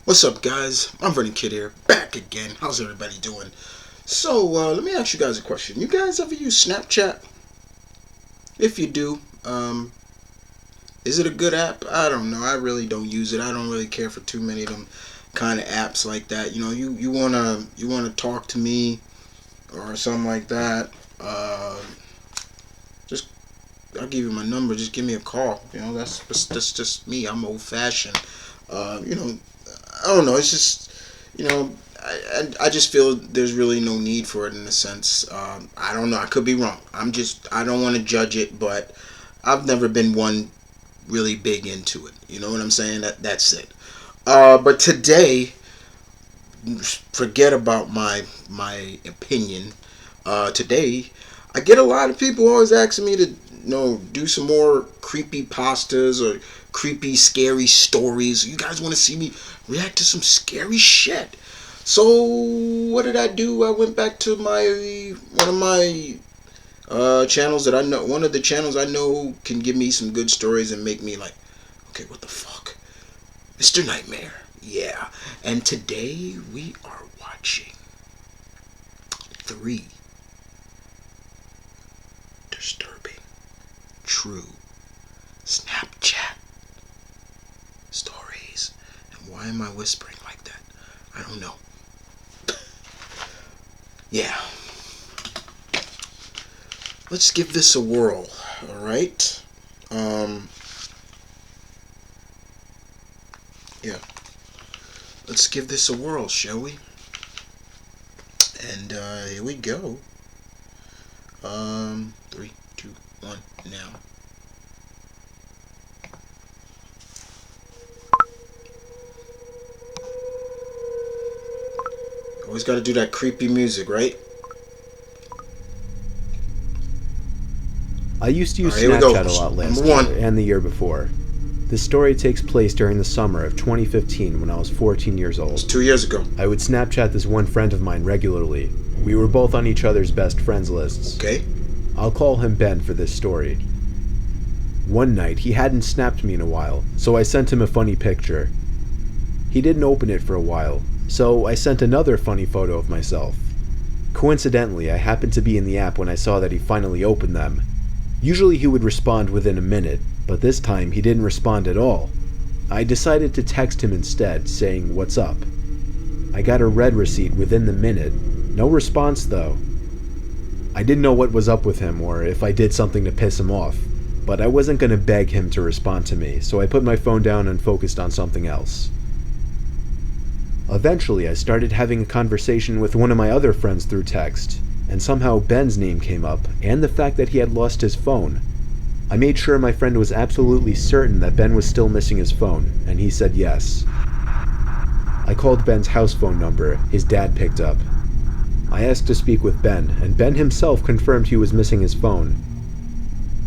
What's up, guys? I'm Running Kid here, back again. How's everybody doing? So, let me ask you guys a question. You guys ever use Snapchat? If you do, is it a good app? I don't know. I really don't use it. I don't really care for too many of them kind of apps like that. You wanna talk to me or something like that. Just I'll give you my number. Just give me a call. That's just me. I'm old fashioned. Uh, you know, I don't know. It's just, you know, I just feel there's really no need for it in a sense. I don't know. I could be wrong. I don't want to judge it, but I've never been one really big into it. You know what I'm saying? That's it. But today, forget about my opinion. Today, I get a lot of people always asking me to do some more creepy pastas or creepy scary stories. You guys want to see me react to some scary shit? So what did I do? I went back to my one of my channels that I know. One of the channels I know can give me some good stories and make me like, okay, what the fuck, Mr. Nightmare? Yeah. And today we are watching three disturbing, true Snapchat stories. And why am I whispering like that? I don't know. Yeah. Let's give this a whirl. All right. Yeah. Let's give this a whirl, shall we? And here we go. Three, two, one, now. Always got to do that creepy music, right? I used to All use right, here we go. Snapchat a lot last Number one. year and the year before. This story takes place during the summer of 2015 when I was 14 years It was old. 2 years ago. I would Snapchat this one friend of mine regularly. We were both on each other's best friends lists. Okay. I'll call him Ben for this story. One night, he hadn't snapped me in a while, so I sent him a funny picture. He didn't open it for a while, so I sent another funny photo of myself. Coincidentally, I happened to be in the app when I saw that he finally opened them. Usually he would respond within a minute, but this time he didn't respond at all. I decided to text him instead, saying, "What's up?" I got a read receipt within the minute. No response though. I didn't know what was up with him or if I did something to piss him off, but I wasn't going to beg him to respond to me, so I put my phone down and focused on something else. Eventually, I started having a conversation with one of my other friends through text, and somehow Ben's name came up, and the fact that he had lost his phone. I made sure my friend was absolutely certain that Ben was still missing his phone, and he said yes. I called Ben's house phone number. His dad picked up. I asked to speak with Ben, and Ben himself confirmed he was missing his phone.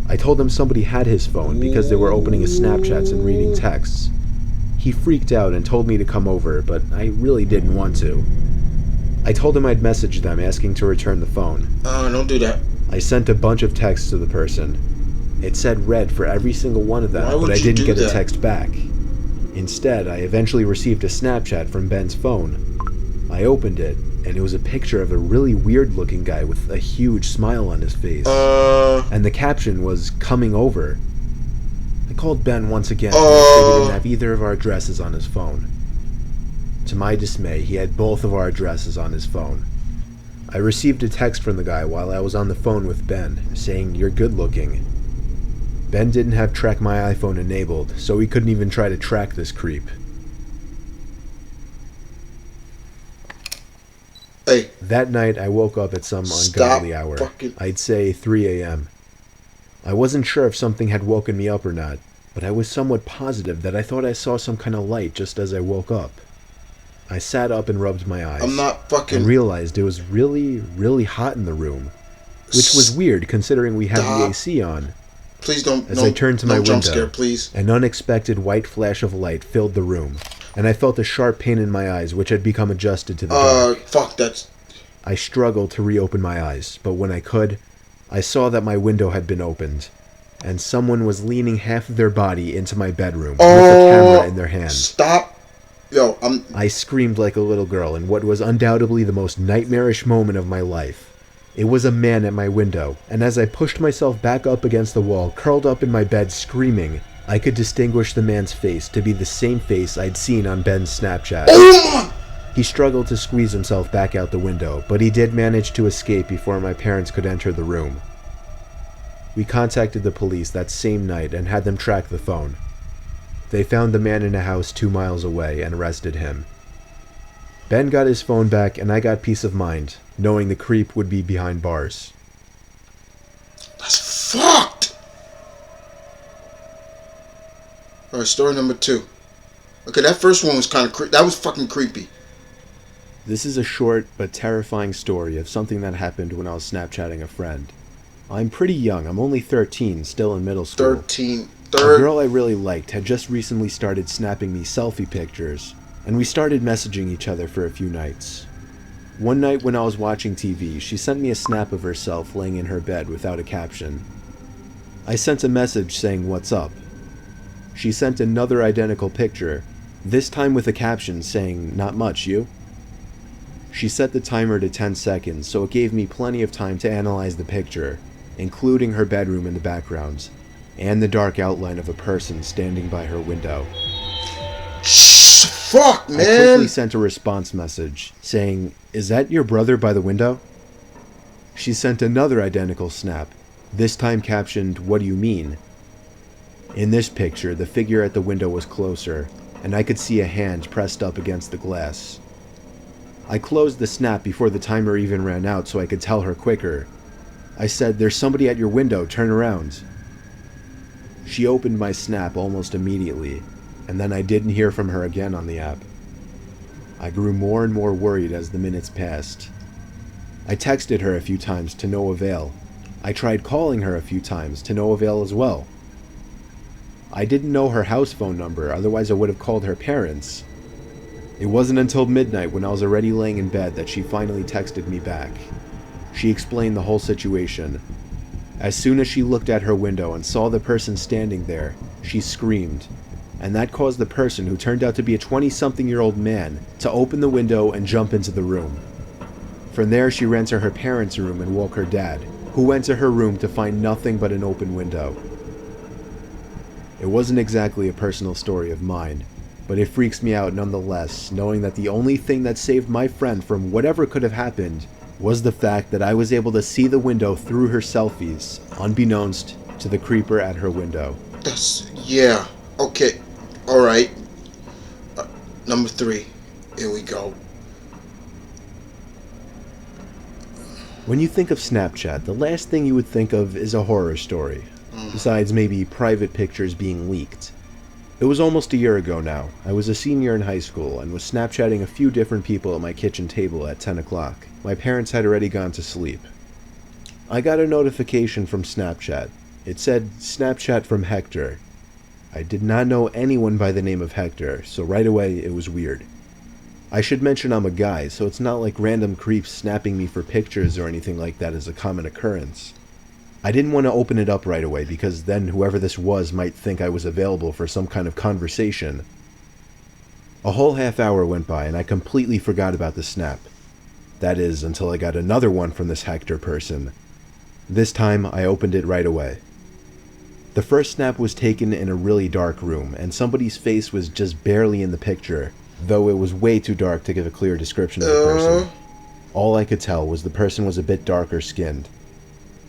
I told him somebody had his phone because they were opening his Snapchats and reading texts. He freaked out and told me to come over, but I really didn't want to. I told him I'd message them asking to return the phone. Don't do that. I sent a bunch of texts to the person. It said read for every single one of them, Why would but I you didn't do get that? a text back. Instead, I eventually received a Snapchat from Ben's phone. I opened it, and it was a picture of a really weird-looking guy with a huge smile on his face. And the caption was, "Coming over." I called Ben once again to make sure he didn't have either of our addresses on his phone. To my dismay, he had both of our addresses on his phone. I received a text from the guy while I was on the phone with Ben, saying, "You're good-looking." Ben didn't have Track My iPhone enabled, so he couldn't even try to track this creep. Hey, That night, I woke up at some stop ungodly hour. fucking. I'd say 3 a.m. I wasn't sure if something had woken me up or not, but I was somewhat positive that I thought I saw some kind of light just as I woke up. I sat up and rubbed my eyes. I'm not fucking. And realized it was really, really hot in the room, which was weird considering we had the Stop. AC on. Please don't. As I turned to my jump window, scare, please. an unexpected white flash of light filled the room, and I felt a sharp pain in my eyes which had become adjusted to the dark. Fuck, that's. I struggled to reopen my eyes, but when I could, I saw that my window had been opened, and someone was leaning half of their body into my bedroom with a camera in their hand. Stop Yo, I'm. I screamed like a little girl in what was undoubtedly the most nightmarish moment of my life. It was a man at my window, and as I pushed myself back up against the wall, curled up in my bed screaming, I could distinguish the man's face to be the same face I'd seen on Ben's Snapchat. Oh my! He struggled to squeeze himself back out the window, but he did manage to escape before my parents could enter the room. We contacted the police that same night and had them track the phone. They found the man in a house 2 miles away and arrested him. Ben got his phone back and I got peace of mind, knowing the creep would be behind bars. That's fucked! Alright, story number 2. Okay, that first one was kind of that was fucking creepy. This is a short but terrifying story of something that happened when I was Snapchatting a friend. I'm pretty young, I'm only 13, still in middle school. 13. A girl I really liked had just recently started snapping me selfie pictures, and we started messaging each other for a few nights. One night when I was watching TV, she sent me a snap of herself laying in her bed without a caption. I sent a message saying what's up. She sent another identical picture, this time with a caption saying not much, you? She set the timer to 10 seconds, so it gave me plenty of time to analyze the picture, including her bedroom in the background, and the dark outline of a person standing by her window. Fuck, man! I quickly sent a response message, saying, "Is that your brother by the window?" She sent another identical snap, this time captioned, "What do you mean?" In this picture, the figure at the window was closer, and I could see a hand pressed up against the glass. I closed the snap before the timer even ran out so I could tell her quicker. I said, "There's somebody at your window, turn around." She opened my snap almost immediately, and then I didn't hear from her again on the app. I grew more and more worried as the minutes passed. I texted her a few times to no avail. I tried calling her a few times to no avail as well. I didn't know her house phone number, otherwise I would have called her parents. It wasn't until midnight when I was already laying in bed that she finally texted me back. She explained the whole situation. As soon as she looked at her window and saw the person standing there, she screamed, and that caused the person, who turned out to be a 20-something-year-old man, to open the window and jump into the room. From there, she ran to her parents' room and woke her dad, who went to her room to find nothing but an open window. It wasn't exactly a personal story of mine, but it freaks me out nonetheless, knowing that the only thing that saved my friend from whatever could have happened was the fact that I was able to see the window through her selfies, unbeknownst to the creeper at her window. Yeah. Okay. Alright. Number 3. Here we go. When you think of Snapchat, the last thing you would think of is a horror story, besides maybe private pictures being leaked. It was almost a year ago now. I was a senior in high school and was Snapchatting a few different people at my kitchen table at 10 o'clock. My parents had already gone to sleep. I got a notification from Snapchat. It said, "Snapchat from Hector." I did not know anyone by the name of Hector, so right away it was weird. I should mention I'm a guy, so it's not like random creeps snapping me for pictures or anything like that is a common occurrence. I didn't want to open it up right away because then whoever this was might think I was available for some kind of conversation. A whole half hour went by and I completely forgot about the snap. That is, until I got another one from this Hector person. This time, I opened it right away. The first snap was taken in a really dark room, and somebody's face was just barely in the picture, though it was way too dark to give a clear description of the person. All I could tell was the person was a bit darker skinned.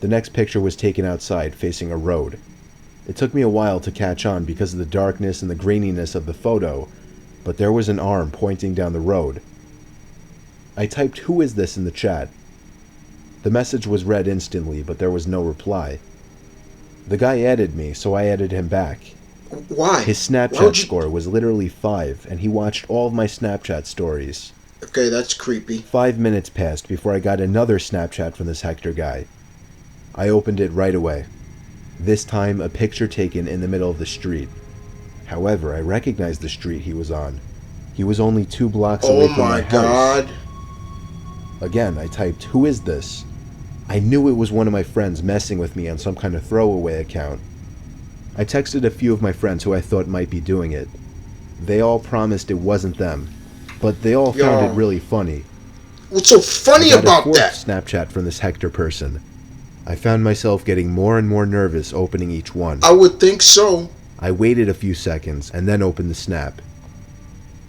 The next picture was taken outside, facing a road. It took me a while to catch on because of the darkness and the graininess of the photo, but there was an arm pointing down the road. I typed "Who is this?" in the chat. The message was read instantly, but there was no reply. The guy added me, so I added him back. Why? His Snapchat score was literally 5, and he watched all of my Snapchat stories. Okay, that's creepy. 5 minutes passed before I got another Snapchat from this Hector guy. I opened it right away. This time, a picture taken in the middle of the street. However, I recognized the street he was on. He was only 2 blocks away from my house. Oh my god. Again, I typed, "Who is this?" I knew it was one of my friends messing with me on some kind of throwaway account. I texted a few of my friends who I thought might be doing it. They all promised it wasn't them, but they all found it Yo, really funny. what's so I funny got a about fourth that? Snapchat from this Hector person. I found myself getting more and more nervous opening each one. I would think so. I waited a few seconds and then opened the snap.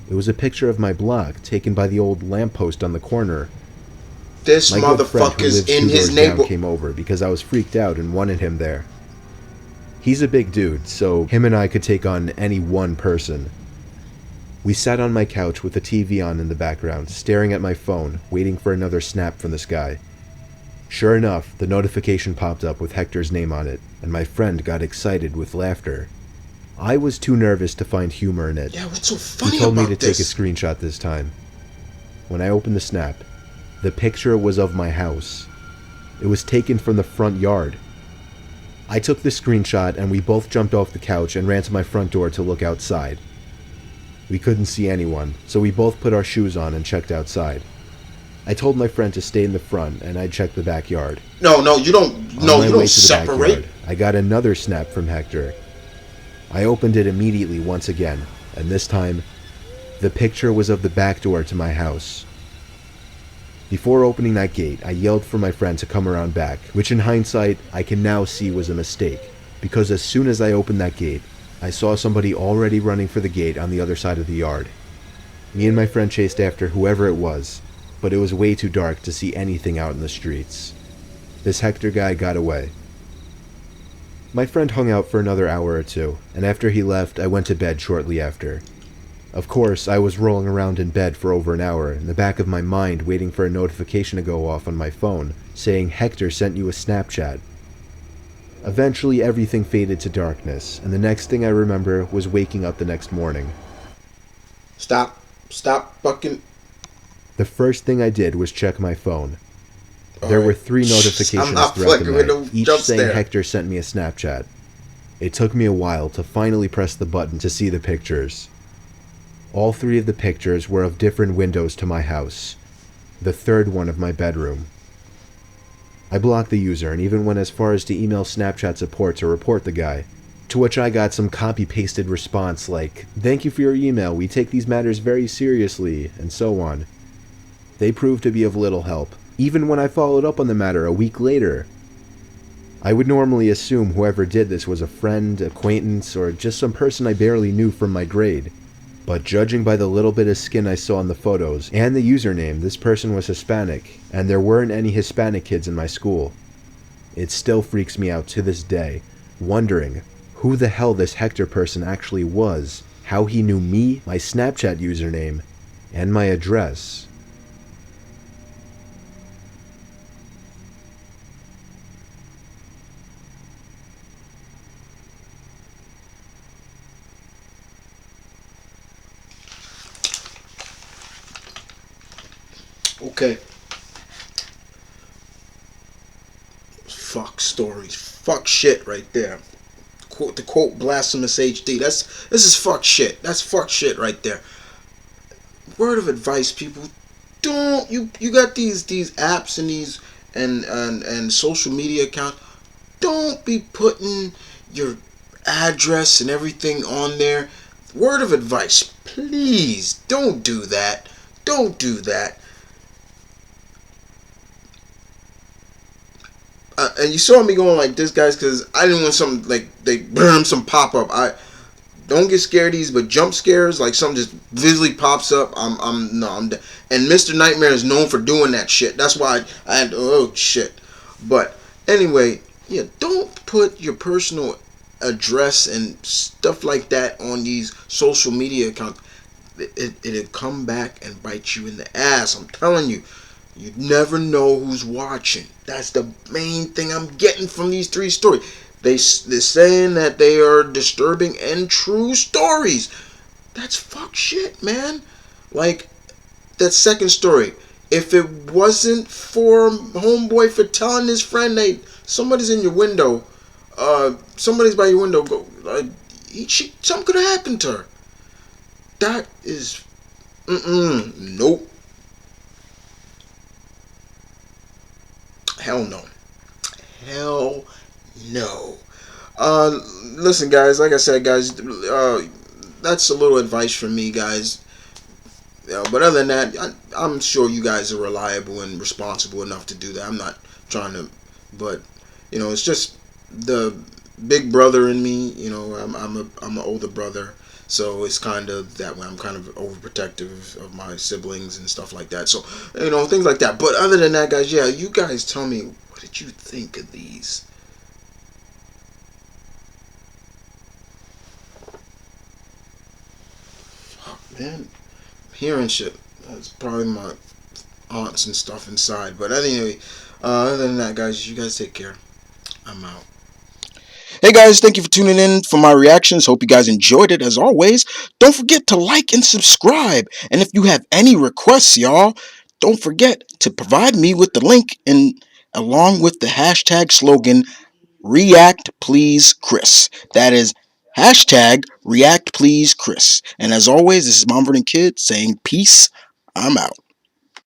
It was a picture of my block taken by the old lamppost on the corner. This My good friend who motherfucker's lives in two his doors down neighbor. came over because I was freaked out and wanted him there. He's a big dude, so him and I could take on any one person. We sat on my couch with the TV on in the background, staring at my phone, waiting for another snap from this guy. Sure enough, the notification popped up with Hector's name on it, and my friend got excited with laughter. I was too nervous to find humor in it. Yeah, what's so He funny told me about to take a this? screenshot this time. When I opened the snap, the picture was of my house. It was taken from the front yard. I took the screenshot and we both jumped off the couch and ran to my front door to look outside. We couldn't see anyone, so we both put our shoes on and checked outside. I told my friend to stay in the front and I'd check the backyard. No, you don't. On No, my you way don't to the separate. backyard, I got another snap from Hector. I opened it immediately once again, and this time, the picture was of the back door to my house. Before opening that gate, I yelled for my friend to come around back, which in hindsight, I can now see was a mistake, because as soon as I opened that gate, I saw somebody already running for the gate on the other side of the yard. Me and my friend chased after whoever it was, but it was way too dark to see anything out in the streets. This Hector guy got away. My friend hung out for another hour or two, and after he left, I went to bed shortly after. Of course, I was rolling around in bed for over an hour, in the back of my mind waiting for a notification to go off on my phone, saying Hector sent you a Snapchat. Eventually, everything faded to darkness, and the next thing I remember was waking up the next morning. Stop fucking. The first thing I did was check my phone. There were 3 notifications I'm not throughout the fucking with night, no each jump saying scare. Hector sent me a Snapchat. It took me a while to finally press the button to see the pictures. All 3 of the pictures were of different windows to my house. The third one of my bedroom. I blocked the user and even went as far as to email Snapchat support to report the guy, to which I got some copy-pasted response like, "Thank you for your email, we take these matters very seriously," and so on. They proved to be of little help, even when I followed up on the matter a week later. I would normally assume whoever did this was a friend, acquaintance, or just some person I barely knew from my grade. But judging by the little bit of skin I saw in the photos and the username, this person was Hispanic, and there weren't any Hispanic kids in my school. It still freaks me out to this day, wondering who the hell this Hector person actually was, how he knew me, my Snapchat username, and my address. Okay. Fuck stories. Fuck shit right there. To quote Blasphemous HD. This is fuck shit. That's fuck shit right there. Word of advice, people. Don't you got these apps and these and social media accounts. Don't be putting your address and everything on there. Word of advice, please don't do that. Don't do that. And you saw me going like this, guys, because I didn't want some like they burn some pop up. I don't get scared of these, but jump scares like something just visually pops up. I'm and Mr. Nightmare is known for doing that shit. That's why I had oh shit. But anyway, yeah, don't put your personal address and stuff like that on these social media accounts. It'll come back and bite you in the ass. I'm telling you. You never know who's watching. That's the main thing I'm getting from these 3 stories. They're saying that they are disturbing and true stories. That's fuck shit, man. Like that second story. If it wasn't for homeboy for telling his friend, "Hey, somebody's in your window. Somebody's by your window. Go. Something could have happened to her." That is, nope. Hell no. Hell no. Listen, guys. Like I said, guys. that's a little advice from me, guys. But other than that, I'm sure you guys are reliable and responsible enough to do that. I'm not trying to, but it's just the big brother in me. I'm an older brother, so it's kind of that way. I'm kind of overprotective of my siblings and stuff like that. So things like that. But other than that, guys, yeah, you guys tell me, what did you think of these? Man, hearing shit. That's probably my aunts and stuff inside. But anyway, other than that, guys, you guys take care. I'm out. Hey guys, thank you for tuning in for my reactions. Hope you guys enjoyed it as always. Don't forget to like and subscribe. And if you have any requests, y'all, don't forget to provide me with the link and along with the hashtag slogan React Please Chris. That is hashtag React Please Chris. And as always, this is Mumford and Kid saying peace. I'm out.